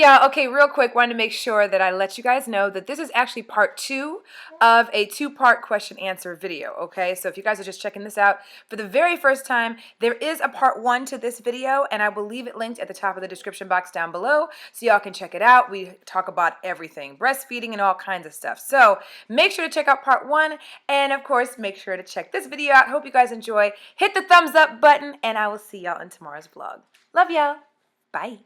y'all? Okay, real quick, wanted to make sure that I let you guys know that this is actually part 2 of a 2-part question answer video, okay? So if you guys are just checking this out for the very first time, there is a part 1 to this video, and I will leave it linked at the top of the description box down below so y'all can check it out. We talk about everything, breastfeeding and all kinds of stuff. So make sure to check out part 1, and of course, make sure to check this video out. Hope you guys enjoy. Hit the thumbs up button, and I will see y'all in tomorrow's vlog. Love y'all. Bye.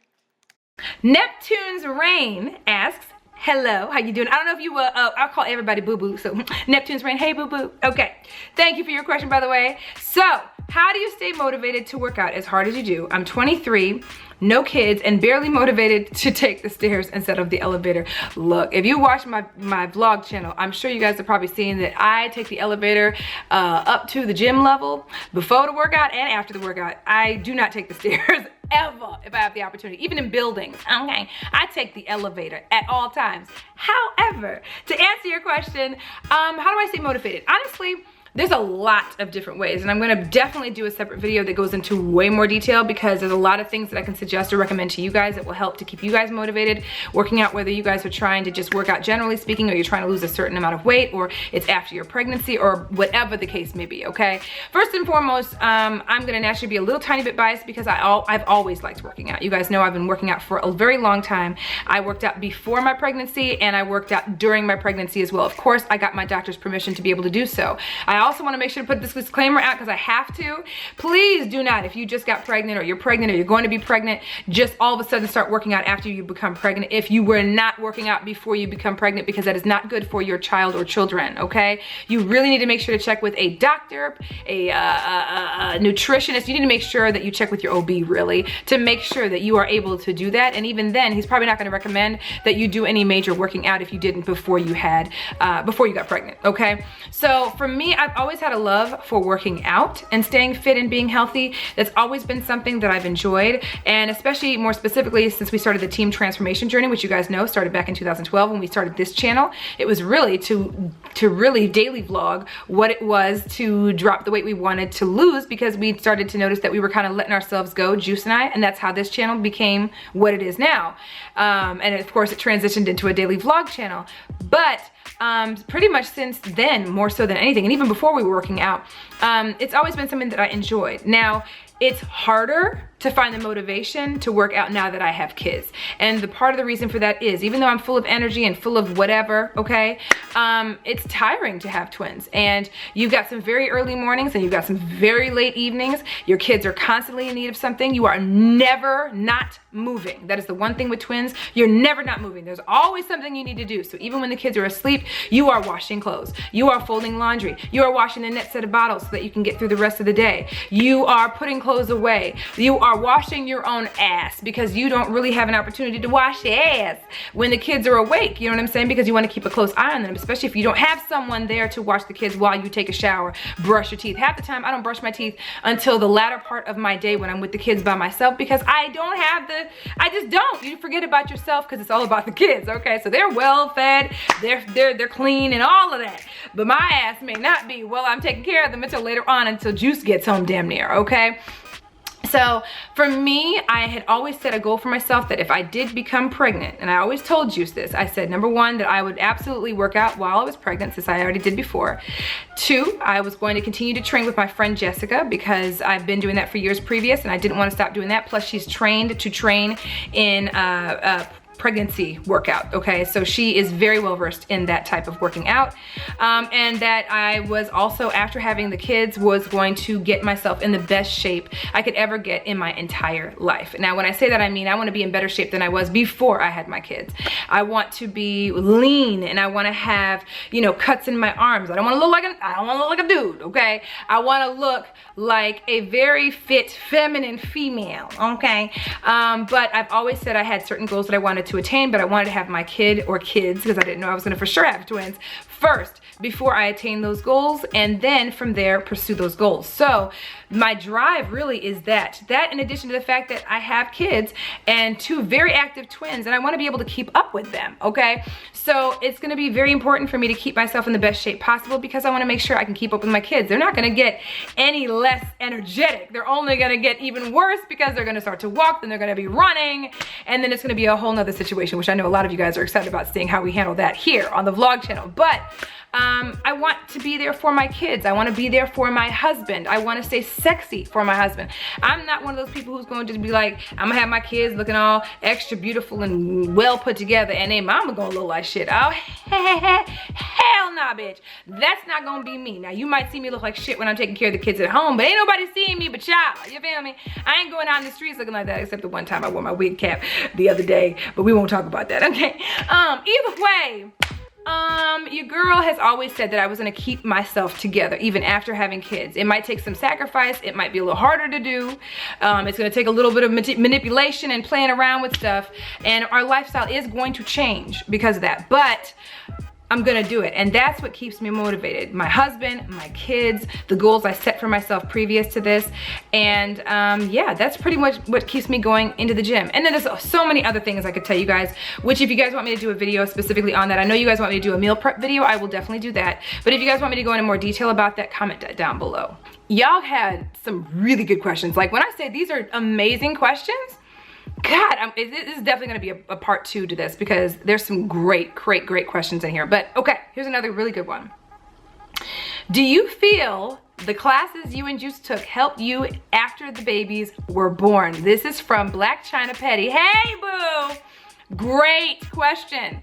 Neptune's Rain asks, hello, how you doing? I don't know if you will, I'll call everybody boo-boo, so Neptune's Rain, hey boo-boo. Okay, thank you for your question, by the way. So, how do you stay motivated to work out as hard as you do? I'm 23, no kids, and barely motivated to take the stairs instead of the elevator. Look, if you watch my vlog channel, I'm sure you guys are probably seeing that I take the elevator up to the gym level before the workout and after the workout. I do not take the stairs ever if I have the opportunity, even in buildings, okay? I take the elevator at all times. However, to answer your question, how do I stay motivated? Honestly, there's a lot of different ways, and I'm gonna definitely do a separate video that goes into way more detail because there's a lot of things that I can suggest or recommend to you guys that will help to keep you guys motivated working out, whether you guys are trying to just work out generally speaking, or you're trying to lose a certain amount of weight, or it's after your pregnancy, or whatever the case may be, okay? First and foremost, I'm gonna naturally be a little tiny bit biased because I've always liked working out. You guys know I've been working out for a very long time. I worked out before my pregnancy, and I worked out during my pregnancy as well. Of course, I got my doctor's permission to be able to do so. I also want to make sure to put this disclaimer out because I have to. Please do not, if you just got pregnant or you're going to be pregnant, just all of a sudden start working out after you become pregnant if you were not working out before you become pregnant, because that is not good for your child or children, okay? You really need to make sure to check with a doctor, a nutritionist. You need to make sure that you check with your OB, really, to make sure that you are able to do that. And even then, he's probably not going to recommend that you do any major working out if you didn't before you got pregnant, okay? So for me, I've always had a love for working out and staying fit and being healthy. That's always been something that I've enjoyed, and especially more specifically since we started the team transformation journey, which you guys know started back in 2012 when we started this channel. It was really to really daily vlog what it was to drop the weight we wanted to lose, because we started to notice that we were kind of letting ourselves go, Juice and I, and that's how this channel became what it is now. And of course it transitioned into a daily vlog channel, but pretty much since then, more so than anything, and even before we were working out, it's always been something that I enjoyed. Now, it's harder to find the motivation to work out now that I have kids. And the part of the reason for that is, even though I'm full of energy and full of whatever, okay, it's tiring to have twins. And you've got some very early mornings and you've got some very late evenings. Your kids are constantly in need of something. You are never not moving. That is the one thing with twins. You're never not moving. There's always something you need to do. So even when the kids are asleep, you are washing clothes. You are folding laundry. You are washing the next set of bottles so that you can get through the rest of the day. You are putting clothes away. You are washing your own ass because you don't really have an opportunity to wash your ass when the kids are awake. You know what I'm saying? Because you want to keep a close eye on them, especially if you don't have someone there to watch the kids while you take a shower, brush your teeth. Half the time I don't brush my teeth until the latter part of my day when I'm with the kids by myself, because I just don't. You forget about yourself because it's all about the kids, okay? So they're well fed, they're clean and all of that. But my ass may not be. Well, I'm taking care of them until later on, until Juice gets home damn near, okay? So for me, I had always set a goal for myself that if I did become pregnant, and I always told Juice this, I said, number one, that I would absolutely work out while I was pregnant, since I already did before. 2, I was going to continue to train with my friend Jessica, because I've been doing that for years previous and I didn't want to stop doing that. Plus she's trained to train in pregnancy workout, okay? So she is very well versed in that type of working out. And that I was also, after having the kids, was going to get myself in the best shape I could ever get in my entire life. Now, when I say that, I mean I want to be in better shape than I was before I had my kids. I want to be lean, and I want to have, you know, cuts in my arms. I don't want to look like a dude, okay? I want to look like a very fit, feminine female, okay? But I've always said I had certain goals that I wanted to attain, but I wanted to have my kid or kids, because I didn't know I was going to for sure have twins, first before I attain those goals, and then from there pursue those goals. So my drive really is that in addition to the fact that I have kids and 2 very active twins, and I want to be able to keep up with them, okay? So it's going to be very important for me to keep myself in the best shape possible, because I want to make sure I can keep up with my kids. They're not going to get any less energetic. They're only going to get even worse, because they're going to start to walk, then they're going to be running, and then it's going to be a whole nother situation, which I know a lot of you guys are excited about seeing how we handle that here on the vlog channel. But I want to be there for my kids. I want to be there for my husband. I want to stay sexy for my husband. I'm not one of those people who's going to just be like, I'm gonna have my kids looking all extra beautiful and well put together and they mama gonna look like shit. Oh, hell nah, bitch. That's not gonna be me. Now, you might see me look like shit when I'm taking care of the kids at home, but ain't nobody seeing me but y'all. You feel me? I ain't going out in the streets looking like that, except the one time I wore my wig cap the other day, but we won't talk about that, okay? Either way, your girl has always said that I was gonna keep myself together even after having kids. It might take some sacrifice. It might be a little harder to do. It's gonna take a little bit of manipulation and playing around with stuff. And our lifestyle is going to change because of that. But I'm gonna do it, and that's what keeps me motivated. My husband, my kids, the goals I set for myself previous to this, and yeah, that's pretty much what keeps me going into the gym. And then there's so many other things I could tell you guys, which if you guys want me to do a video specifically on that, I know you guys want me to do a meal prep video, I will definitely do that. But if you guys want me to go into more detail about that, comment that down below. Y'all had some really good questions. Like when I say these are amazing questions, God, this is definitely gonna be a part 2 to this because there's some great questions in here. But okay, here's another really good one. Do you feel the classes you and Juice took helped you after the babies were born? This is from Black China Petty. Hey, boo! Great question.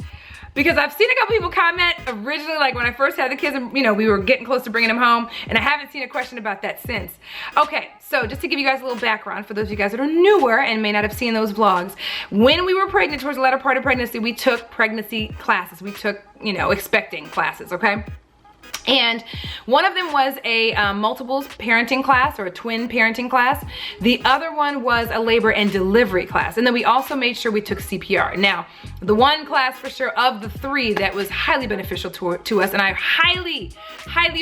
Because I've seen a couple people comment originally, like when I first had the kids and you know, we were getting close to bringing them home, and I haven't seen a question about that since. Okay, so just to give you guys a little background for those of you guys that are newer and may not have seen those vlogs, when we were pregnant, towards the latter part of pregnancy, we took pregnancy classes. We took, you know, expecting classes, okay? And one of them was a multiples parenting class or a twin parenting class. The other one was a labor and delivery class. And then we also made sure we took CPR. Now, the one class for sure of the 3 that was highly beneficial to us, and I highly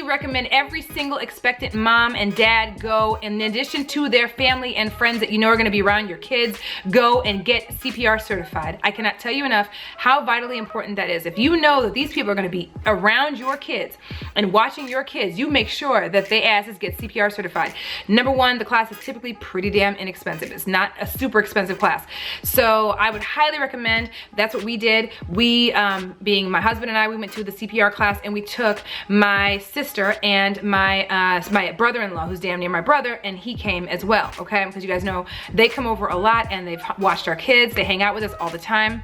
recommend every single expectant mom and dad go, in addition to their family and friends that you know are gonna be around your kids, go and get CPR certified. I cannot tell you enough how vitally important that is. If you know that these people are gonna be around your kids and watching your kids, you make sure that they asses get CPR certified. Number one, the class is typically pretty damn inexpensive. It's not a super expensive class. So I would highly recommend, that's what we did. We, being my husband and I, we went to the CPR class and we took my sister and my brother-in-law, who's damn near my brother, and he came as well, okay? Because you guys know they come over a lot and they've watched our kids. They hang out with us all the time.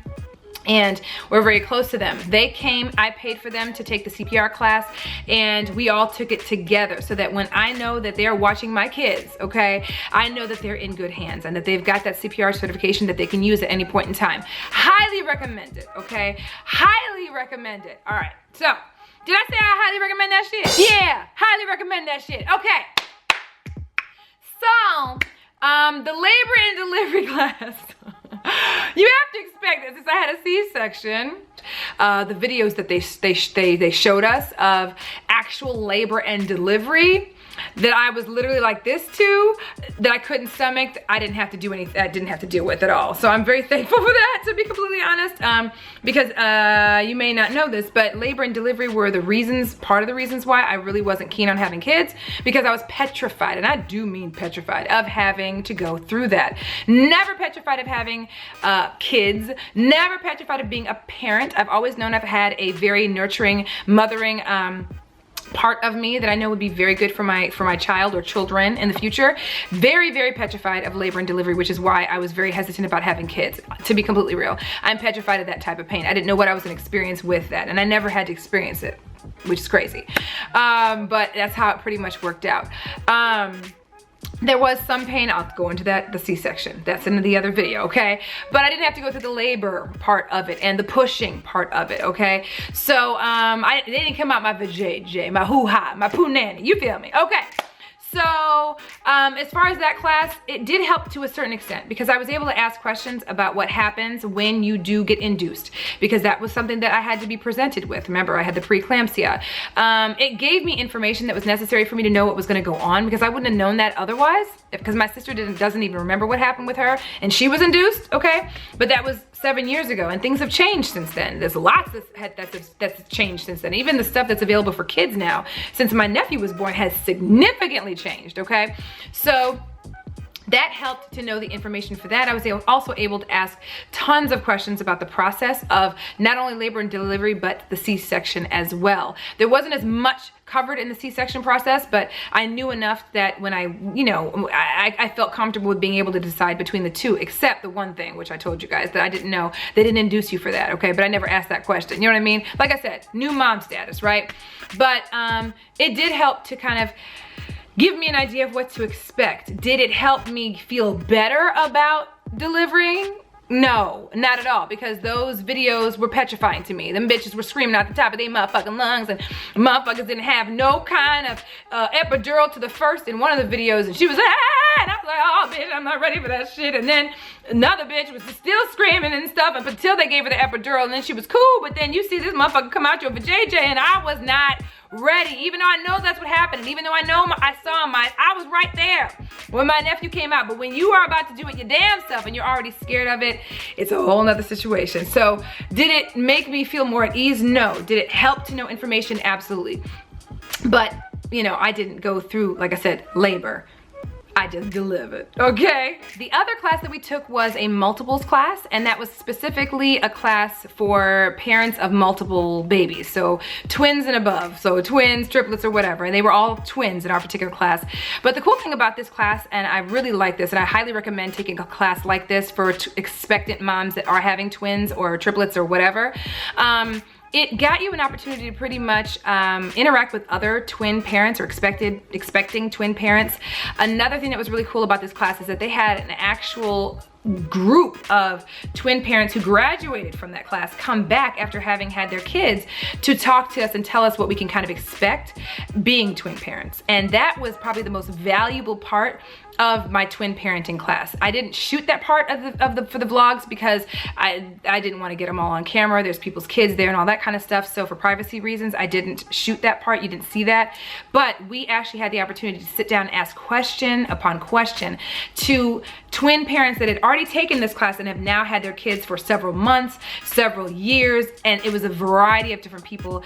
And we're very close to them. They came, I paid for them to take the CPR class, and we all took it together so that when I know that they're watching my kids, okay, I know that they're in good hands and that they've got that CPR certification that they can use at any point in time. Highly recommend it, okay? Highly recommend it. All right, so, did I say I highly recommend that shit? Yeah, highly recommend that shit. Okay. So, the labor and delivery class. You have to expect this. Since I had a C-section, the videos that they showed us of actual labor and delivery that I was literally like this to, that I couldn't stomach, I didn't have to do anything, I didn't have to deal with at all. So I'm very thankful for that, to be completely honest, because you may not know this, but labor and delivery were the reasons, part of the reasons why I really wasn't keen on having kids, because I was petrified, and I do mean petrified, of having to go through that. Never petrified of having kids, never petrified of being a parent. I've always known I've had a very nurturing, mothering, part of me that I know would be very good for my child or children in the future. Very petrified of labor and delivery, which is why I was very hesitant about having kids, to be completely real. I'm petrified of that type of pain. I didn't know what I was gonna experience with that, and I never had to experience it, which is crazy. But that's how it pretty much worked out. There was some pain, I'll go into that, the C-section, that's in the other video, okay? But I didn't have to go through the labor part of it and the pushing part of it, okay? So, they didn't come out my vajayjay, my hoo-ha, my poo-nanny, you feel me? Okay. So, as far as that class, it did help to a certain extent because I was able to ask questions about what happens when you do get induced, because that was something that I had to be presented with. Remember, I had the preeclampsia. It gave me information that was necessary for me to know what was gonna go on, because I wouldn't have known that otherwise, because my sister doesn't even remember what happened with her, and she was induced, okay? But that was 7 years ago, and things have changed since then. There's lots that's changed since then. Even the stuff that's available for kids now, since my nephew was born, has significantly changed, okay? So that helped to know the information for that. I was also able to ask tons of questions about the process of not only labor and delivery, but the C-section as well. There wasn't as much covered in the C-section process, but I knew enough that when I felt comfortable with being able to decide between the two, except the one thing, which I told you guys that I didn't know. They didn't induce you for that, okay? But I never asked that question, you know what I mean? Like I said, new mom status, right? But it did help to kind of give me an idea of what to expect. Did it help me feel better about delivering? No, not at all, because those videos were petrifying to me. Them bitches were screaming out the top of their motherfucking lungs, and motherfuckers didn't have no kind of epidural to the first in one of the videos, and she was and I was like, oh bitch, I'm not ready for that shit. And then another bitch was still screaming and stuff up until they gave her the epidural, and then she was cool, but then you see this motherfucker come out your vajayjay, and I was not ready, even though I know that's what happened, and even though I know I was right there when my nephew came out. But when you are about to do it your damn self and you're already scared of it, it's a whole nother situation. So did it make me feel more at ease? No. Did it help to know information? Absolutely. But you know, I didn't go through, like I said, labor. I just delivered, okay? The other class that we took was a multiples class, and that was specifically a class for parents of multiple babies, so twins and above, so twins, triplets, or whatever, and they were all twins in our particular class. But the cool thing about this class, and I really like this, and I highly recommend taking a class like this for expectant moms that are having twins or triplets or whatever, it got you an opportunity to pretty much interact with other twin parents or expecting twin parents. Another thing that was really cool about this class is that they had an actual group of twin parents who graduated from that class come back after having had their kids to talk to us and tell us what we can kind of expect being twin parents. And that was probably the most valuable part of my twin parenting class. I didn't shoot that part for the vlogs because I didn't want to get them all on camera. There's people's kids there and all that kind of stuff. So for privacy reasons, I didn't shoot that part. You didn't see that. But we actually had the opportunity to sit down and ask question upon question to twin parents that had already taken this class and have now had their kids for several months, several years, and it was a variety of different people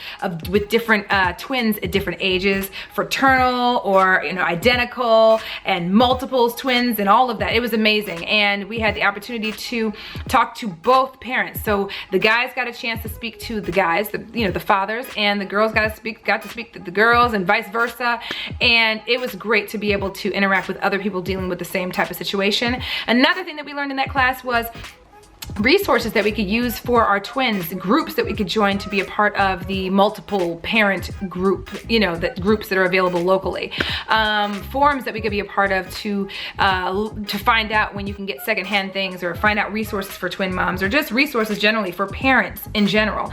with different twins at different ages, fraternal or identical, and multiples, twins, and all of that. It was amazing, and we had the opportunity to talk to both parents. So the guys got a chance to speak to the guys, the fathers, and the girls got to speak to the girls, and vice versa. And it was great to be able to interact with other people dealing with the same type of situation. Another thing that we learned in that class was resources that we could use for our twins, groups that we could join to be a part of the multiple parent group, groups that are available locally, forums that we could be a part of to find out when you can get secondhand things, or find out resources for twin moms, or just resources generally for parents in general,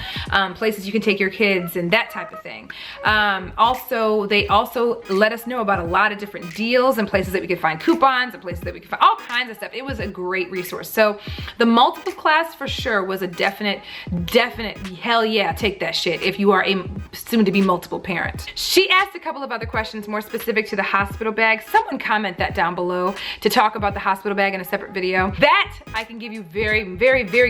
places you can take your kids and that type of thing. They also let us know about a lot of different deals and places that we could find coupons, and places that we could find all kinds of stuff. It was a great resource. So the multiple class for sure was a definite hell yeah, take that shit if you are a soon to be multiple parent. She asked a couple of other questions more specific to the hospital bag. Someone comment that down below to talk about the hospital bag in a separate video. That I can give you very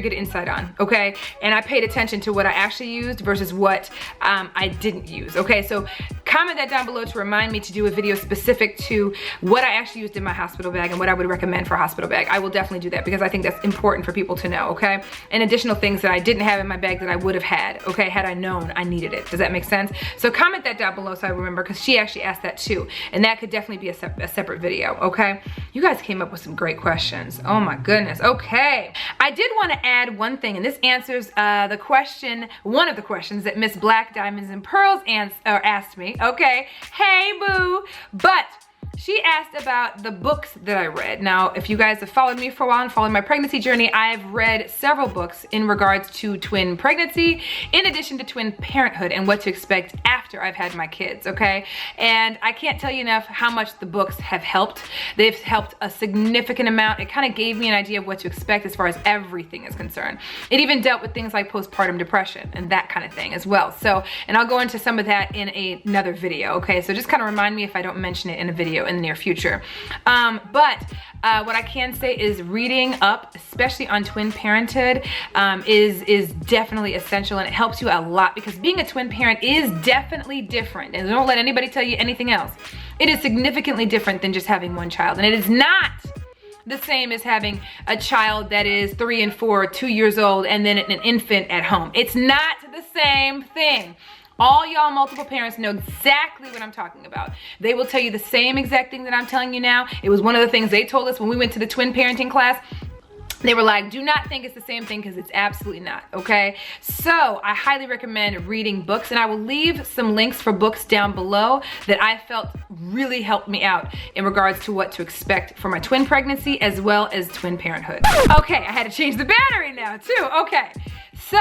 good insight on, okay? And I paid attention to what I actually used versus what I didn't use, okay? So comment that down below to remind me to do a video specific to what I actually used in my hospital bag and what I would recommend for a hospital bag. I will definitely do that because I think that's important for people to know, okay? And additional things that I didn't have in my bag that I would have had, okay, had I known I needed it. Does that make sense? So comment that down below so I remember, because she actually asked that too, and that could definitely be a separate video, okay? You guys came up with some great questions. Oh my goodness. Okay, I did want to add one thing, and this answers one of the questions that Miss Black Diamonds and Pearls asked me, okay? Hey boo. But she asked about the books that I read. Now, if you guys have followed me for a while and followed my pregnancy journey, I've read several books in regards to twin pregnancy, in addition to twin parenthood and what to expect after I've had my kids, okay? And I can't tell you enough how much the books have helped. They've helped a significant amount. It kind of gave me an idea of what to expect as far as everything is concerned. It even dealt with things like postpartum depression and that kind of thing as well. So, and I'll go into some of that in another video, okay? So just kind of remind me if I don't mention it in a video in the near future. But what I can say is reading up, especially on twin parenthood, is definitely essential, and it helps you a lot because being a twin parent is definitely different. And don't let anybody tell you anything else. It is significantly different than just having one child, and it is not the same as having a child that is 3 and 4, 2 years old, and then an infant at home. It's not the same thing. All y'all multiple parents know exactly what I'm talking about. They will tell you the same exact thing that I'm telling you now. It was one of the things they told us when we went to the twin parenting class. They were like, do not think it's the same thing, because it's absolutely not, okay? So I highly recommend reading books, and I will leave some links for books down below that I felt really helped me out in regards to what to expect for my twin pregnancy as well as twin parenthood. Okay, I had to change the battery now too. Okay, so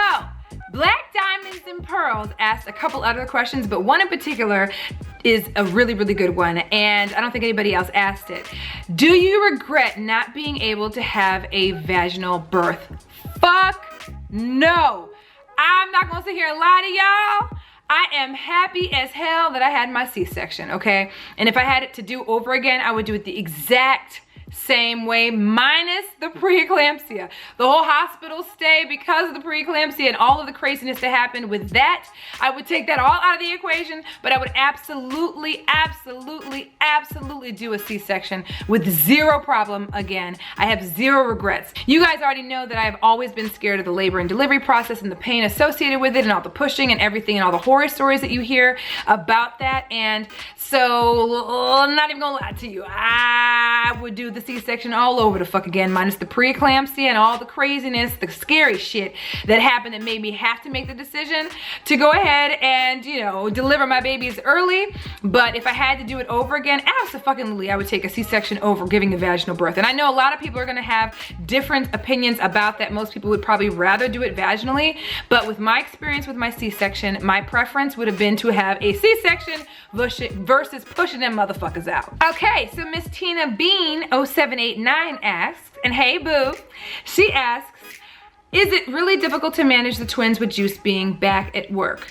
Black Diamonds and Pearls asked a couple other questions, but one in particular is a really, really good one, and I don't think anybody else asked it. Do you regret not being able to have a vaginal birth? Fuck no. I'm not gonna sit here and lie to y'all. I am happy as hell that I had my C-section, okay? And if I had it to do over again, I would do it the exact same way, minus the preeclampsia. The whole hospital stay because of the preeclampsia and all of the craziness that happened with that, I would take that all out of the equation, but I would absolutely, absolutely, absolutely do a C-section with zero problem again. I have zero regrets. You guys already know that I've always been scared of the labor and delivery process and the pain associated with it and all the pushing and everything and all the horror stories that you hear about that. And so, I'm not even gonna lie to you, I would do the C-section all over the fuck again, minus the preeclampsia and all the craziness, the scary shit that happened that made me have to make the decision to go ahead and, you know, deliver my babies early. But if I had to do it over again, absolutely, I would take a C-section over giving a vaginal birth. And I know a lot of people are gonna have different opinions about that. Most people would probably rather do it vaginally, but with my experience with my C-section, my preference would have been to have a C-section versus pushing them motherfuckers out. Okay, so Miss Tina Bean 0789 asks, and hey boo, she asks, is it really difficult to manage the twins with Juice being back at work?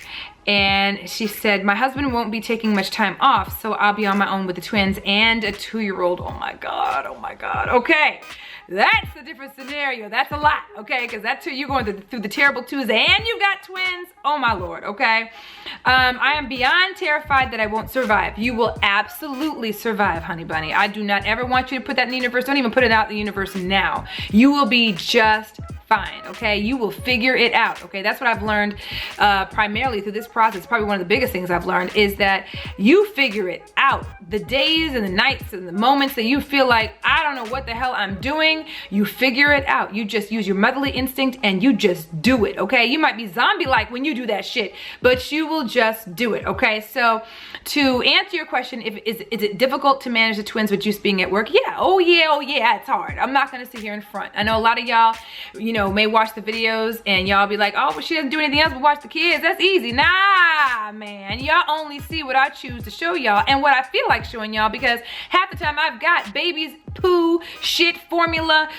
And she said, my husband won't be taking much time off, so I'll be on my own with the twins and a 2-year-old. Oh my God, oh my God. Okay, that's a different scenario. That's a lot, okay? Because that's you're going through the terrible twos and you've got twins. Oh my Lord, okay? I am beyond terrified that I won't survive. You will absolutely survive, honey bunny. I do not ever want you to put that in the universe. Don't even put it out in the universe now. You will be just fine, okay? You will figure it out, okay? That's what I've learned primarily through this process. Probably one of the biggest things I've learned is that you figure it out. The days and the nights and the moments that you feel like, I don't know what the hell I'm doing, you figure it out. You just use your motherly instinct and you just do it, okay? You might be zombie-like when you do that shit, but you will just do it, okay? So to answer your question, is it difficult to manage the twins with Juice being at work? Yeah, oh yeah, it's hard. I'm not gonna sit here in front. I know a lot of y'all, you know, may watch the videos and y'all be like, oh, but she doesn't do anything else but watch the kids. That's easy. Nah, man. Y'all only see what I choose to show y'all and what I feel like showing y'all, because half the time I've got babies, poo, shit, formula,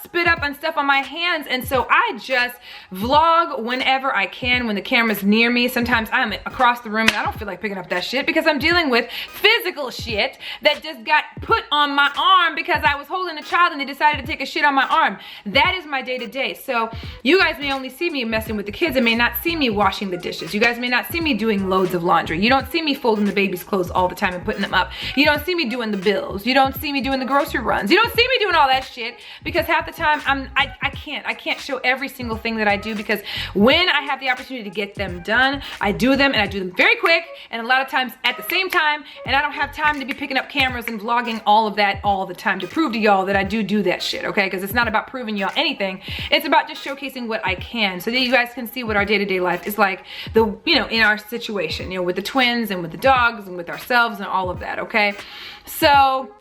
spit up and stuff on my hands. And so I just vlog whenever I can when the camera's near me. Sometimes I'm across the room and I don't feel like picking up that shit because I'm dealing with physical shit that just got put on my arm because I was holding a child and they decided to take a shit on my arm. That is my day-to-day. So you guys may only see me messing with the kids and may not see me washing the dishes. You guys may not see me doing loads of laundry. You don't see me folding the baby's clothes all the time and putting them up. You don't see me doing the bills. You don't see me doing the grocery runs. You don't see me doing all that shit because half the time I can't show every single thing that I do, because when I have the opportunity to get them done, I do them, and I do them very quick and a lot of times at the same time, and I don't have time to be picking up cameras and vlogging all of that all the time to prove to y'all that I do that shit, okay? Because it's not about proving y'all anything. It's about just showcasing what I can so that you guys can see what our day-to-day life is like, in our situation, with the twins and with the dogs and with ourselves and all of that, okay? So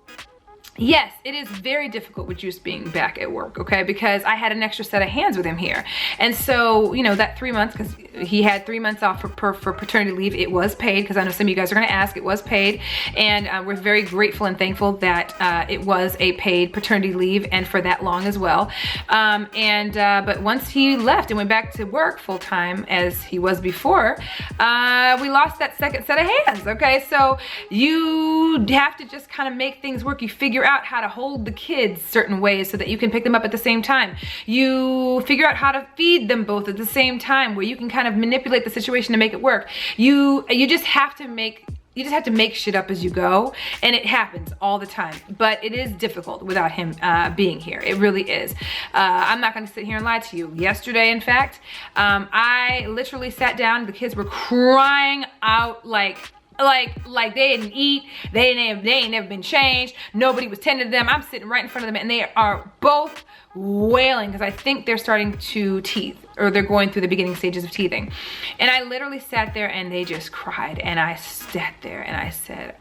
yes, it is very difficult with Juice being back at work, okay? Because I had an extra set of hands with him here. And so, that 3 months, because he had 3 months off for paternity leave, it was paid, because I know some of you guys are gonna ask, it was paid. And we're very grateful and thankful that it was a paid paternity leave and for that long as well. But once he left and went back to work full time as he was before, we lost that second set of hands, okay? So you have to just kind of make things work. You figure out how to hold the kids certain ways so that you can pick them up at the same time. You figure out how to feed them both at the same time, where you can kind of manipulate the situation to make it work. You just have to make have to make shit up as you go, and it happens all the time. But it is difficult without him being here. It really is. I'm not gonna sit here and lie to you. Yesterday, in fact, I literally sat down, the kids were crying out like they didn't eat, they ain't never been changed, nobody was tending to them. I'm sitting right in front of them and they are both wailing because I think they're starting to teeth, or they're going through the beginning stages of teething. And I literally sat there and they just cried, and I sat there and I said,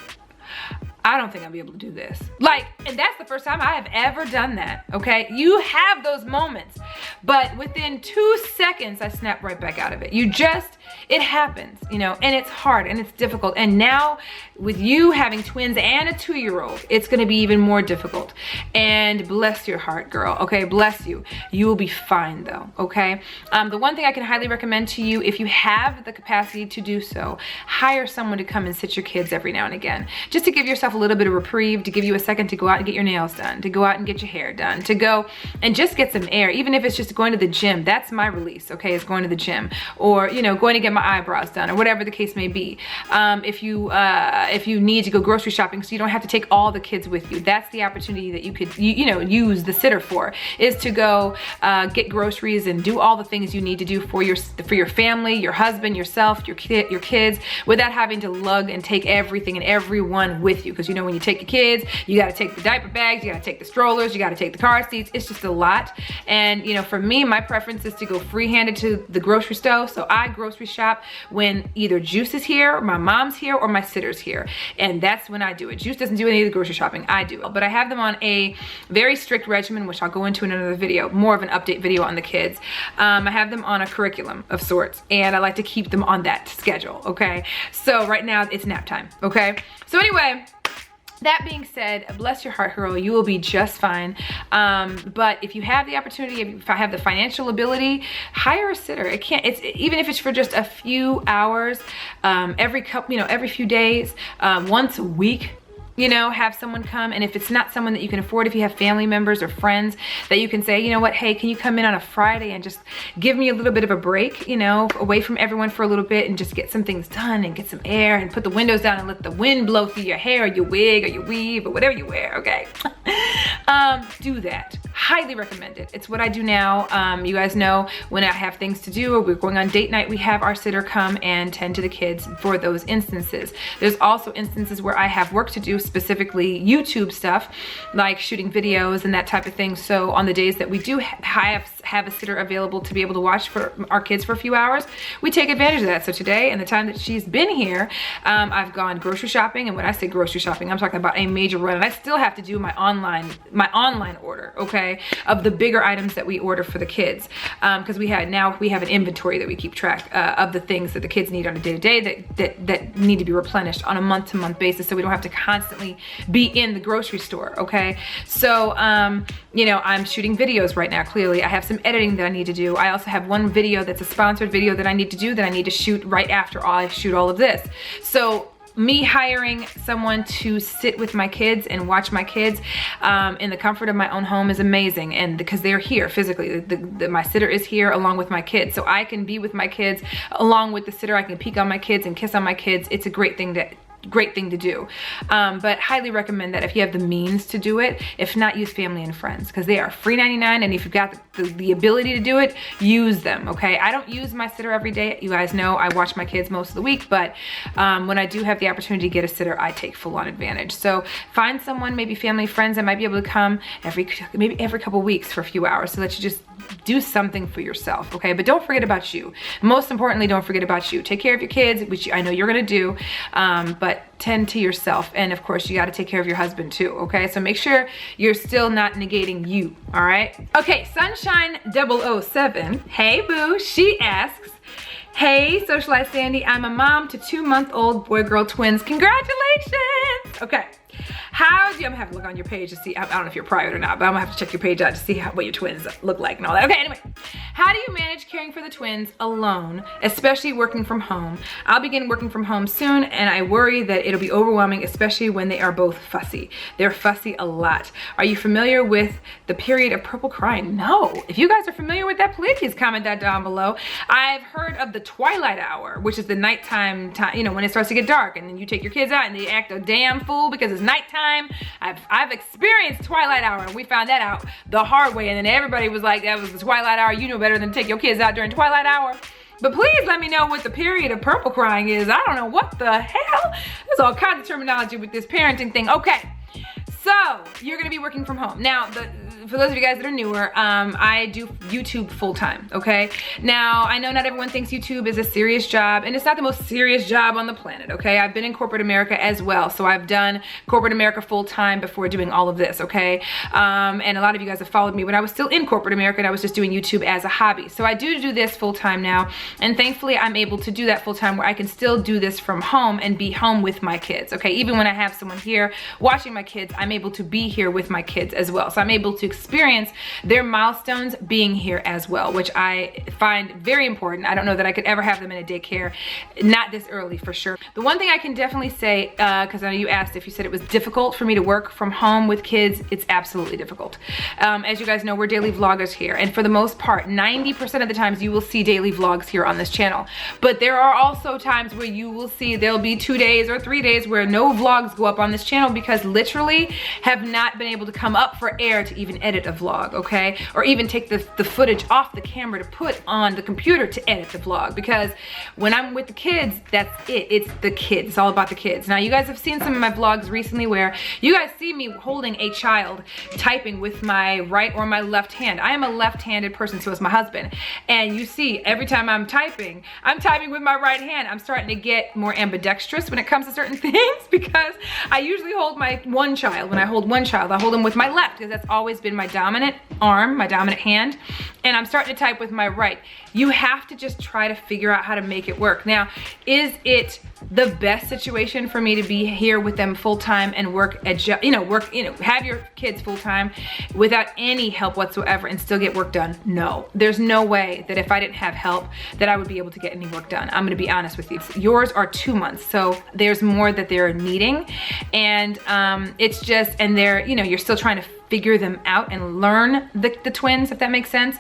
I don't think I'll be able to do this. Like, and that's the first time I have ever done that, okay? You have those moments, but within 2 seconds, I snap right back out of it. It happens, you know, and it's hard and it's difficult. And now with you having twins and a 2-year-old, it's gonna be even more difficult. And bless your heart, girl, okay? Bless you. You will be fine though, okay? The one thing I can highly recommend to you, if you have the capacity to do so, hire someone to come and sit your kids every now and again, just to give yourself a little bit of reprieve, to give you a second to go out and get your nails done, to go out and get your hair done, to go and just get some air, even if it's just going to the gym. That's my release, okay? It's going to the gym, or, you know, going to get my eyebrows done, or whatever the case may be. If you need to go grocery shopping so you don't have to take all the kids with you, that's the opportunity that you could you know, use the sitter for, is to go get groceries and do all the things you need to do for your family, your husband, yourself, your kids, without having to lug and take everything and everyone with you. Because, you know, when you take your kids, you got to take the diaper bags, you got to take the strollers, you got to take the car seats. It's just a lot. And, you know, for me, my preference is to go free-handed to the grocery store. So I grocery shop when either Juice is here, or my mom's here, or my sitter's here. And that's when I do it. Juice doesn't do any of the grocery shopping, I do. But I have them on a very strict regimen, which I'll go into in another video, more of an update video on the kids. I have them on a curriculum of sorts, and I like to keep them on that schedule, okay? So right now it's nap time, okay? So anyway, that being said, bless your heart, girl, you will be just fine. But if you have the opportunity, if I have the financial ability, hire a sitter. Even if it's for just a few hours, every few days, once a week, you know, have someone come. And if it's not someone that you can afford, if you have family members or friends that you can say, you know what, hey, can you come in on a Friday and just give me a little bit of a break, you know, away from everyone for a little bit, and just get some things done and get some air and put the windows down and let the wind blow through your hair or your wig or your weave or whatever you wear, okay? Do that. Highly recommend it. It's what I do now. You guys know when I have things to do or we're going on date night, we have our sitter come and tend to the kids for those instances. There's also instances where I have work to do, specifically YouTube stuff, like shooting videos and that type of thing. So on the days that we do have a sitter available to be able to watch for our kids for a few hours, we take advantage of that. So today, and the time that she's been here, I've gone grocery shopping. And when I say grocery shopping, I'm talking about a major run. And I still have to do my online order, okay, of the bigger items that we order for the kids, because we have an inventory that we keep track of the things that the kids need on a day-to-day that need to be replenished on a month-to-month basis, so we don't have to constantly be in the grocery store, okay? So, you know, I'm shooting videos right now, clearly. I have some editing that I need to do. I also have one video that's a sponsored video that I need to do, that I need to shoot right after I shoot all of this. So me hiring someone to sit with my kids and watch my kids in the comfort of my own home is amazing. And because they're here physically, my sitter is here along with my kids, so I can be with my kids along with the sitter. I can peek on my kids and kiss on my kids. It's a great thing to do. But highly recommend that if you have the means to do it. If not, use family and friends, because they are free 99, and if you've got the ability to do it, use them, okay? I don't use my sitter every day. You guys know I watch my kids most of the week, but when I do have the opportunity to get a sitter, I take full on advantage. So find someone, maybe family, friends, that might be able to come maybe every couple weeks for a few hours, so that you just do something for yourself, okay? But don't forget about you. Most importantly, don't forget about you. Take care of your kids, which I know you're gonna do, but tend to yourself. And of course, you gotta take care of your husband too, okay? So make sure you're still not negating you, all right? Okay, Sunshine 007, hey boo, she asks, hey, Socialite Sandy, I'm a mom to 2-month-old boy-girl twins. Congratulations! Okay. I'm gonna have to look on your page to see, I don't know if you're private or not, but I'm gonna have to check your page out to see what your twins look like and all that. Okay, anyway, how how do you manage caring for the twins alone, especially working from home? I'll begin working from home soon, and I worry that it'll be overwhelming, especially when they are both fussy. They're fussy a lot. Are you familiar with the period of purple crying? No. If you guys are familiar with that, please comment that down below. I've heard of the twilight hour, which is the nighttime time, you know, when it starts to get dark and then you take your kids out and they act a damn fool because it's nighttime. I've experienced twilight hour, and we found that out the hard way, and then everybody was like, that was the twilight hour. You know better than to take your kids out during twilight hour. But please let me know what the period of purple crying is. I don't know what the hell. There's all kinds of terminology with this parenting thing. Okay, so you're gonna be working from home. Now, for those of you guys that are newer, I do YouTube full-time, okay? Now, I know not everyone thinks YouTube is a serious job, and it's not the most serious job on the planet, okay? I've been in corporate America as well, so I've done corporate America full-time before doing all of this, okay? And a lot of you guys have followed me when I was still in corporate America and I was just doing YouTube as a hobby. So I do this full-time now, and thankfully I'm able to do that full-time where I can still do this from home and be home with my kids, okay? Even when I have someone here watching my kids, I'm able to be here with my kids as well. So I'm able to experience their milestones being here as well, which I find very important. I don't know that I could ever have them in a daycare, not this early for sure. The one thing I can definitely say, because I know you asked if you said it was difficult for me to work from home with kids, it's absolutely difficult. As you guys know, we're daily vloggers here, and for the most part, 90% of the times you will see daily vlogs here on this channel. But there are also times where you will see there'll be 2 days or 3 days where no vlogs go up on this channel because literally have not been able to come up for air to even edit a vlog, okay? Or even take the footage off the camera to put on the computer to edit the vlog, because when I'm with the kids, that's it. It's the kids. It's all about the kids. Now, you guys have seen some of my vlogs recently where you guys see me holding a child typing with my right or my left hand. I am a left-handed person, so is my husband. And you see, every time I'm typing with my right hand. I'm starting to get more ambidextrous when it comes to certain things, because I usually hold my one child. When I hold one child, I hold him with my left, because that's always been my dominant arm, my dominant hand, and I'm starting to type with my right. You have to just try to figure out how to make it work. Now, is it the best situation for me to be here with them full-time and have your kids full-time without any help whatsoever and still get work done? No, there's no way that if I didn't have help that I would be able to get any work done. I'm gonna be honest with you. Yours are 2 months, so there's more that they're needing, and it's just, and they're, you're still trying to figure them out and learn the twins, if that makes sense.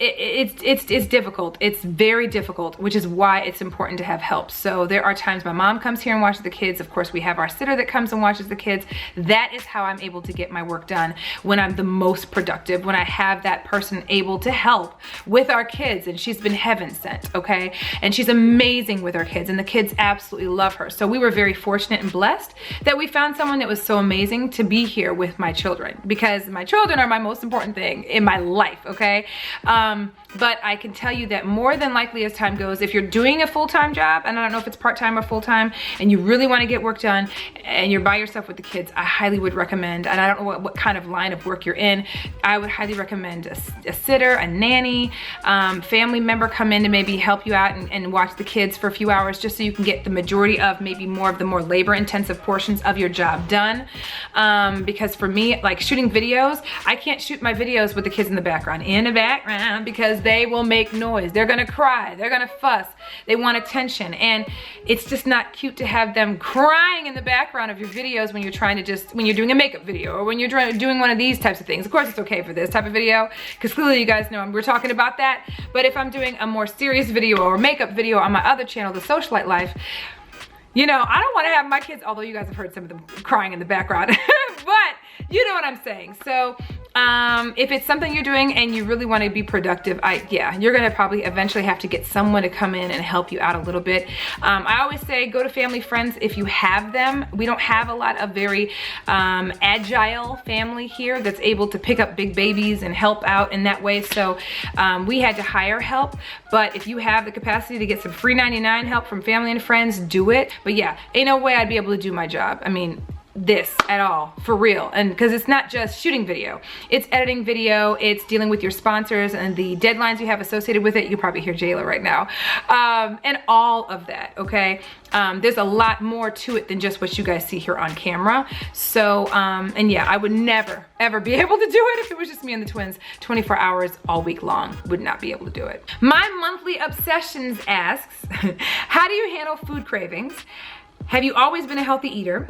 It's difficult. It's very difficult, which is why it's important to have help. So there are times my mom comes here and watches the kids. Of course, we have our sitter that comes and watches the kids. That is how I'm able to get my work done when I'm the most productive, when I have that person able to help with our kids. And she's been heaven sent, okay? And she's amazing with our kids, and the kids absolutely love her. So we were very fortunate and blessed that we found someone that was so amazing to be here with my children, because my children are my most important thing in my life, okay? But I can tell you that more than likely as time goes, if you're doing a full-time job, and I don't know if it's part-time or full-time, and you really want to get work done and you're by yourself with the kids, I highly would recommend, and I don't know what kind of line of work you're in, I would highly recommend a sitter, a nanny, family member come in to maybe help you out and watch the kids for a few hours, just so you can get the majority of maybe more of the more labor-intensive portions of your job done. Because for me, like shooting videos, I can't shoot my videos with the kids in the background, because they will make noise. They're gonna cry, they're gonna fuss, they want attention, and it's just not cute to have them crying in the background of your videos when you're trying to when you're doing a makeup video, or when you're doing one of these types of things. Of course, it's okay for this type of video, because clearly you guys know we're talking about that, but if I'm doing a more serious video or makeup video on my other channel, The Socialite Life, I don't want to have my kids, although you guys have heard some of them crying in the background, but you know what I'm saying. So if it's something you're doing and you really want to be productive, you're gonna probably eventually have to get someone to come in and help you out a little bit. I always say go to family friends if you have them. We don't have a lot of very agile family here that's able to pick up big babies and help out in that way. So we had to hire help, but if you have the capacity to get some free 99 help from family and friends, do it. But yeah, ain't no way I'd be able to do my job. I mean, this at all, for real. And because it's not just shooting video, it's editing video, it's dealing with your sponsors and the deadlines you have associated with it. You probably hear Jayla right now, and all of that, okay? There's a lot more to it than just what you guys see here on camera. So, and yeah, I would never, ever be able to do it if it was just me and the twins 24 hours all week long. Would not be able to do it. My Monthly Obsessions asks, how do you handle food cravings? Have you always been a healthy eater?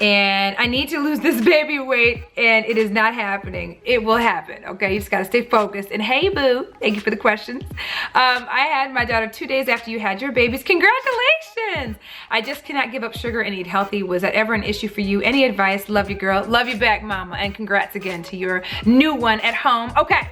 And I need to lose this baby weight and it is not happening. It will happen, okay? You just gotta stay focused. And hey boo, thank you for the questions. I had my daughter 2 days after you had your babies. Congratulations! I just cannot give up sugar and eat healthy. Was that ever an issue for you? Any advice? Love you, girl. Love you back, mama. And congrats again to your new one at home. Okay.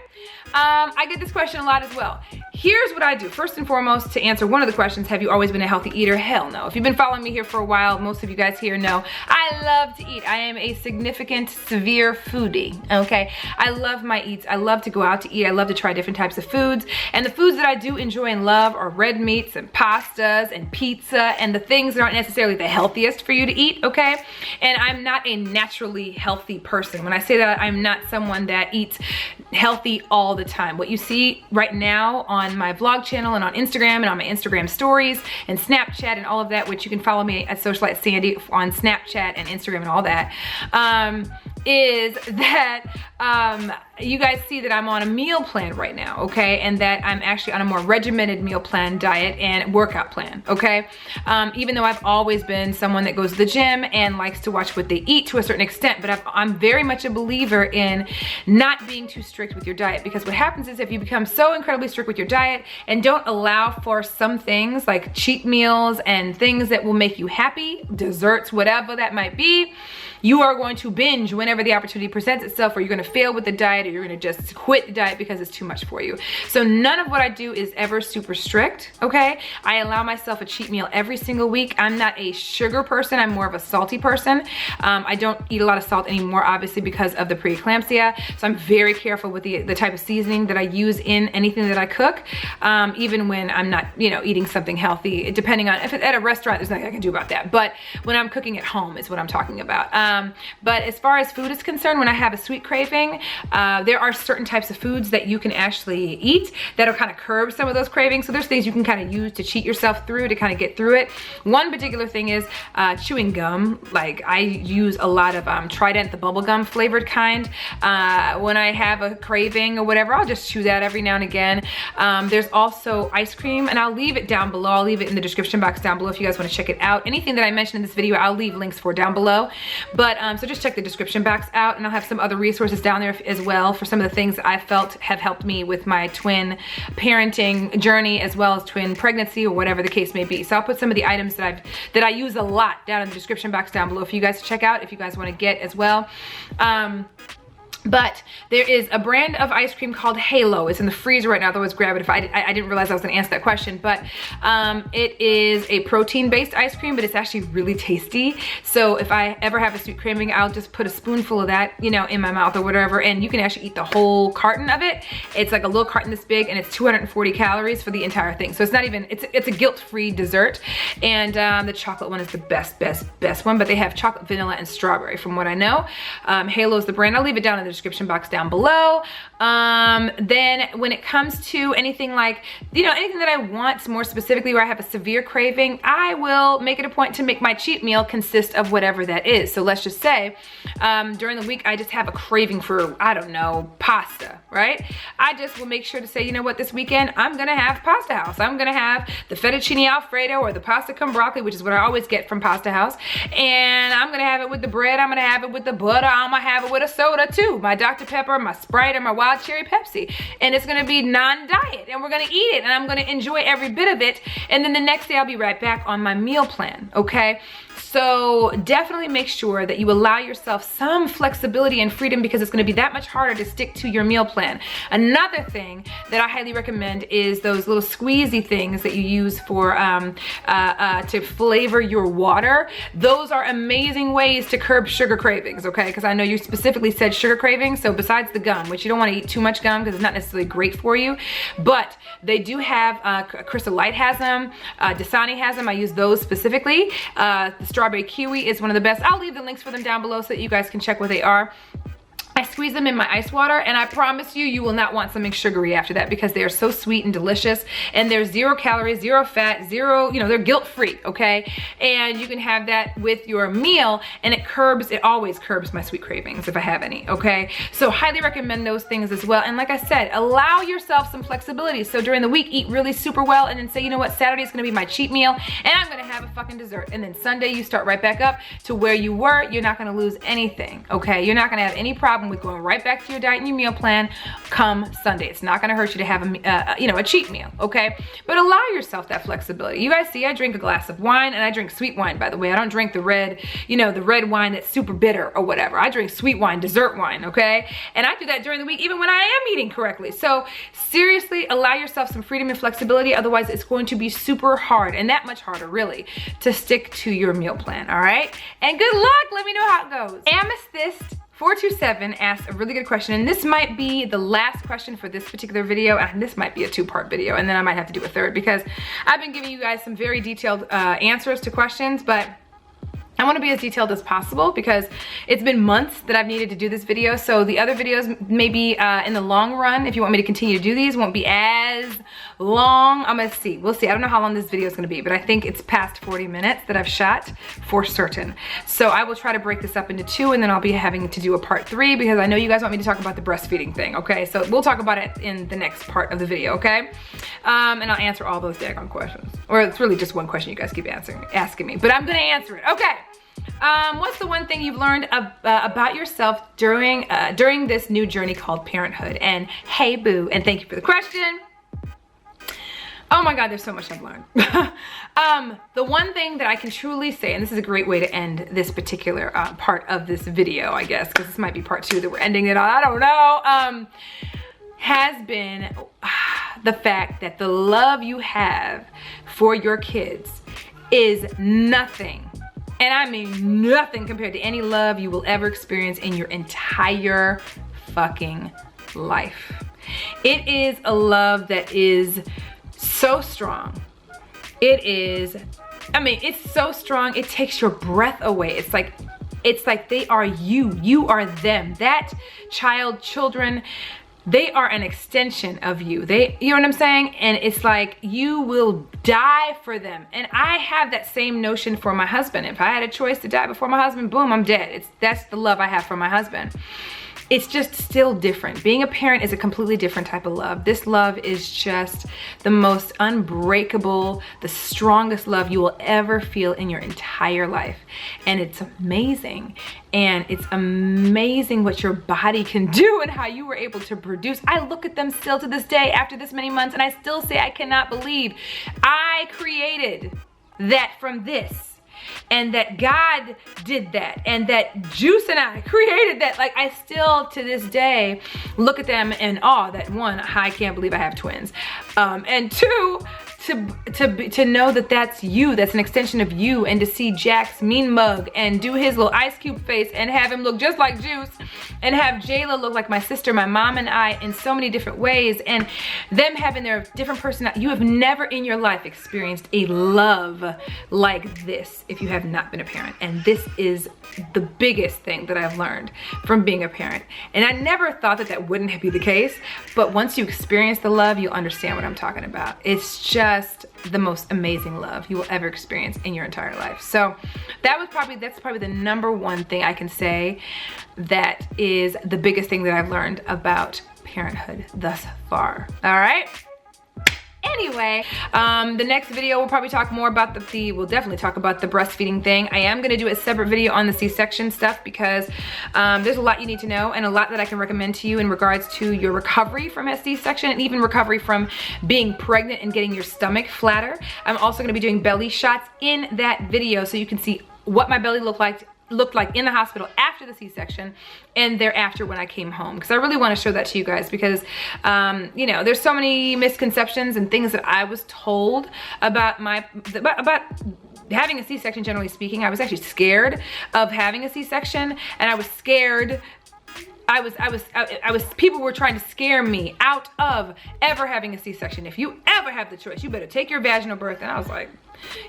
I get this question a lot as well. Here's what I do. First and foremost, to answer one of the questions, have you always been a healthy eater? Hell no. If you've been following me here for a while, most of you guys here know I love to eat. I am a significant, severe foodie, okay? I love my eats. I love to go out to eat. I love to try different types of foods. And the foods that I do enjoy and love are red meats and pastas and pizza and the things that aren't necessarily the healthiest for you to eat, okay? And I'm not a naturally healthy person. When I say that, I'm not someone that eats healthy all the time. What you see right now on my vlog channel and on Instagram and on my Instagram stories and Snapchat and all of that, which you can follow me at Socialite Sande on Snapchat and Instagram and all that, is that you guys see that I'm on a meal plan right now, okay? And that I'm actually on a more regimented meal plan, diet, and workout plan, okay? Even though I've always been someone that goes to the gym and likes to watch what they eat to a certain extent, but I'm very much a believer in not being too strict with your diet, because what happens is if you become so incredibly strict with your diet and don't allow for some things like cheat meals and things that will make you happy, desserts, whatever that might be, you are going to binge whenever the opportunity presents itself, or you're gonna fail with the diet, or you're gonna just quit the diet because it's too much for you. So none of what I do is ever super strict, okay? I allow myself a cheat meal every single week. I'm not a sugar person, I'm more of a salty person. I don't eat a lot of salt anymore, obviously, because of the preeclampsia. So I'm very careful with the type of seasoning that I use in anything that I cook, even when I'm not, you know, eating something healthy, depending on, if it's at a restaurant, there's nothing I can do about that. But when I'm cooking at home is what I'm talking about. But as far as food is concerned, when I have a sweet craving, there are certain types of foods that you can actually eat that'll kind of curb some of those cravings. So there's things you can kind of use to cheat yourself through to kind of get through it. One particular thing is chewing gum. Like I use a lot of Trident, the bubblegum flavored kind. When I have a craving or whatever, I'll just chew that every now and again. There's also ice cream, and I'll leave it down below. I'll leave it in the description box down below if you guys want to check it out. Anything that I mentioned in this video, I'll leave links for down below. But so just check the description box out, and I'll have some other resources down there as well for some of the things that I felt have helped me with my twin parenting journey, as well as twin pregnancy or whatever the case may be. So I'll put some of the items that I use a lot down in the description box down below for you guys to check out if you guys want to get as well. But there is a brand of ice cream called Halo. It's in the freezer right now. Otherwise, grab it if I didn't realize I was gonna answer that question. But it is a protein-based ice cream, but it's actually really tasty. So if I ever have a sweet craving, I'll just put a spoonful of that, you know, in my mouth or whatever, and you can actually eat the whole carton of it. It's like a little carton this big, and it's 240 calories for the entire thing. So it's not even, it's a guilt-free dessert. And the chocolate one is the best one, but they have chocolate, vanilla, and strawberry from what I know. Halo is the brand. I'll leave it down in the description box down below. Then when it comes to anything like, you know, anything that I want more specifically where I have a severe craving, I will make it a point to make my cheat meal consist of whatever that is. So let's just say during the week I just have a craving for, I don't know, pasta, right? I just will make sure to say, you know what, this weekend I'm gonna have Pasta House. I'm gonna have the fettuccine alfredo or the pasta con broccoli, which is what I always get from Pasta House, and I'm gonna have it with the bread, I'm gonna have it with the butter, I'm gonna have it with a soda too, my Dr. Pepper, my Sprite, or my Wild Cherry Pepsi. And it's gonna be non-diet, and we're gonna eat it, and I'm gonna enjoy every bit of it. And then the next day I'll be right back on my meal plan, okay? So definitely make sure that you allow yourself some flexibility and freedom, because it's gonna be that much harder to stick to your meal plan. Another thing that I highly recommend is those little squeezy things that you use for to flavor your water. Those are amazing ways to curb sugar cravings, okay? Because I know you specifically said sugar cravings, so besides the gum, which you don't wanna eat too much gum because it's not necessarily great for you, but they do have, Socialite has them, Dasani has them, I use those specifically. The strawberry kiwi is one of the best. I'll leave the links for them down below so that you guys can check what they are. I squeeze them in my ice water, and I promise you, you will not want something sugary after that because they are so sweet and delicious, and there's 0 calories, 0 fat, 0, you know, they're guilt-free, okay? And you can have that with your meal, and it always curbs my sweet cravings if I have any, okay? So highly recommend those things as well. And like I said, allow yourself some flexibility. So during the week, eat really super well, and then say, you know what, Saturday is gonna be my cheat meal, and I'm gonna have a fucking dessert. And then Sunday, you start right back up to where you were. You're not gonna lose anything, okay? You're not gonna have any problem with going right back to your diet and your meal plan come Sunday. It's not gonna hurt you to have a cheat meal, okay? But allow yourself that flexibility. You guys see, I drink a glass of wine, and I drink sweet wine, by the way. I don't drink the red, the red wine that's super bitter or whatever. I drink sweet wine, dessert wine, okay? And I do that during the week even when I am eating correctly. So seriously, allow yourself some freedom and flexibility. Otherwise, it's going to be super hard, and that much harder really, to stick to your meal plan, all right? And good luck. Let me know how it goes. Amethyst 427 asked a really good question, and this might be the last question for this particular video, and this might be a 2-part video, and then I might have to do a 3rd because I've been giving you guys some very detailed answers to questions, but I want to be as detailed as possible because it's been months that I've needed to do this video. So the other videos, maybe in the long run, if you want me to continue to do these, won't be as long. I'm gonna see. We'll see. I don't know how long this video is gonna be, but I think it's past 40 minutes that I've shot for certain. So I will try to break this up into 2, and then I'll be having to do a part 3 because I know you guys want me to talk about the breastfeeding thing, okay? So we'll talk about it in the next part of the video, okay? And I'll answer all those daggone questions. Or it's really just one question you guys keep asking me, but I'm gonna answer it, okay? What's the one thing you've learned about yourself during this new journey called parenthood? And hey boo, and thank you for the question. Oh my God, there's so much I've learned. The one thing that I can truly say, and this is a great way to end this particular part of this video, I guess, because this might be part 2 that we're ending it on, I don't know, has been the fact that the love you have for your kids is nothing. And I mean nothing compared to any love you will ever experience in your entire fucking life. It is a love that is so strong. It's so strong, it takes your breath away. It's like they are you are them. That children, they are an extension of you. You know what I'm saying? And it's like you will die for them. And I have that same notion for my husband. If I had a choice to die before my husband, boom, I'm dead. That's the love I have for my husband. It's just still different. Being a parent is a completely different type of love. This love is just the most unbreakable, the strongest love you will ever feel in your entire life. And it's amazing. And it's amazing what your body can do and how you were able to produce. I look at them still to this day after this many months, and I still say I cannot believe I created that from this. And that God did that, and that Juice and I created that. Like, I still to this day look at them in awe that 1, I can't believe I have twins, and 2, to know that that's you, that's an extension of you, and to see Jack's mean mug and do his little ice cube face and have him look just like Juice, and have Jayla look like my sister, my mom and I, in so many different ways, and them having their different personalities. You have never in your life experienced a love like this if you have not been a parent. And this is the biggest thing that I've learned from being a parent. And I never thought that that wouldn't be the case, but once you experience the love, you'll understand what I'm talking about. It's just the most amazing love you will ever experience in your entire life. So that's probably the number 1 thing I can say that is the biggest thing that I've learned about parenthood thus far. All right. Anyway, the next video we'll probably talk more about we'll definitely talk about the breastfeeding thing. I am gonna do a separate video on the C-section stuff because there's a lot you need to know and a lot that I can recommend to you in regards to your recovery from a C-section and even recovery from being pregnant and getting your stomach flatter. I'm also gonna be doing belly shots in that video so you can see what my belly looked like in the hospital after the C-section and thereafter when I came home, because I really want to show that to you guys because there's so many misconceptions and things that I was told about about having a C-section. Generally speaking, I was actually scared of having a C-section, and I was scared. People were trying to scare me out of ever having a C-section. If you ever have the choice, you better take your vaginal birth. And I was like,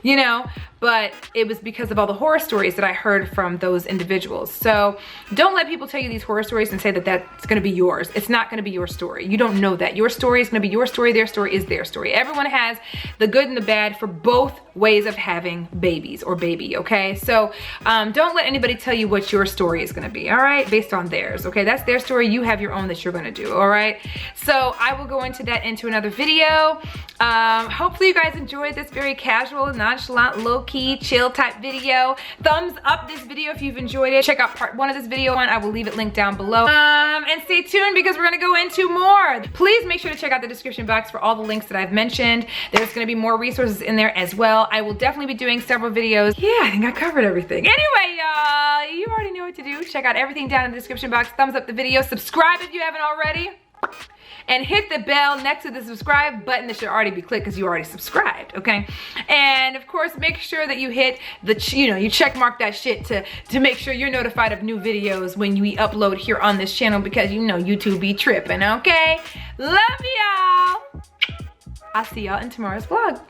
you know, but it was because of all the horror stories that I heard from those individuals. So don't let people tell you these horror stories and say that that's gonna be yours. It's not gonna be your story. You don't know that. Your story is gonna be your story, their story is their story. Everyone has the good and the bad for both ways of having babies or baby, okay? So don't let anybody tell you what your story is gonna be, all right? Based on theirs, okay? That's their story, you have your own that you're gonna do, all right? So I will go into that into another video. Hopefully you guys enjoyed this very casual, nonchalant, low-key, chill type video. Thumbs up this video if you've enjoyed it. Check out part 1 of this video, and I will leave it linked down below. And stay tuned because we're gonna go into more. Please make sure to check out the description box for all the links that I've mentioned. There's gonna be more resources in there as well. I will definitely be doing several videos. Yeah, I think I covered everything. Anyway, y'all, you already know what to do. Check out everything down in the description box. Thumbs up the video. Subscribe if you haven't already. And hit the bell next to the subscribe button that should already be clicked because you already subscribed, okay? And of course, make sure that you hit the, you check mark that shit to make sure you're notified of new videos when we upload here on this channel because you know YouTube be tripping, okay? Love y'all. I'll see y'all in tomorrow's vlog.